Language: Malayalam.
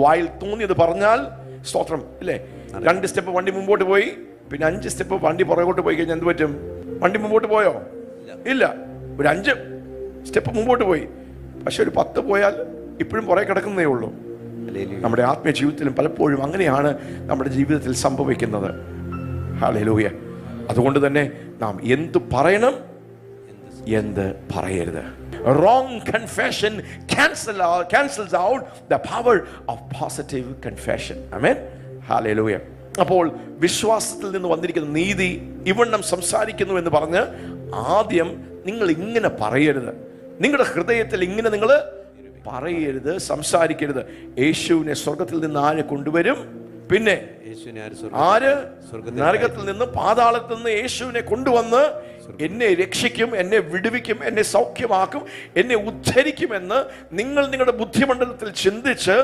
വായിൽ തോന്നിയത് പറഞ്ഞാൽ സ്തോത്രം ഇല്ലേ? 2 സ്റ്റെപ്പ് വണ്ടി മുമ്പോട്ട് പോയി, പിന്നെ 5 സ്റ്റെപ്പ് വണ്ടി പുറകോട്ട് പോയി കഴിഞ്ഞാൽ എന്ത് പറ്റും? വണ്ടി മുമ്പോട്ട് പോയോ? ഇല്ല. ഒരു 5 സ്റ്റെപ്പ് മുമ്പോട്ട് പോയി, പക്ഷെ ഒരു 10 പോയാൽ ഇപ്പോഴും പുറകെ കിടക്കുന്നതേ ഉള്ളൂ. നമ്മുടെ ആത്മീയ ജീവിതത്തിലും പലപ്പോഴും അങ്ങനെയാണ് നമ്മുടെ ജീവിതത്തിൽ സംഭവിക്കുന്നത്. ഹല്ലേലൂയ. അതുകൊണ്ട് തന്നെ നാം എന്ത് പറയണം, എന്ത് പറയരുത്. Wrong confession cancels out the power of positive confession. Amen. Hallelujah. അപ്പോൾ വിശ്വാസത്തിൽ നിന്ന് വന്നിരിക്കുന്ന നീതി ഇവണ്ണം സംസാരിക്കുന്നു എന്ന് പറഞ്ഞ് ആദ്യം നിങ്ങൾ ഇങ്ങനെ പറയരുത്. നിങ്ങളുടെ ഹൃദയത്തിൽ ഇങ്ങനെ നിങ്ങൾ പറയരുത്, സംസാരിക്കരുത്. യേശുവിനെ സ്വർഗത്തിൽ നിന്ന് ആര് കൊണ്ടുവരും? പിന്നെ ആര് നരകത്തിൽ നിന്ന്, പാതാളത്തിൽ നിന്ന് യേശുവിനെ കൊണ്ടുവന്ന് എന്നെ രക്ഷിക്കും, എന്നെ വിടുവിക്കും, എന്നെ സൗഖ്യമാക്കും, എന്നെ ഉദ്ധരിക്കുമെന്ന് നിങ്ങൾ നിങ്ങളുടെ ബുദ്ധിമണ്ഡലത്തിൽ ചിന്തിച്ച്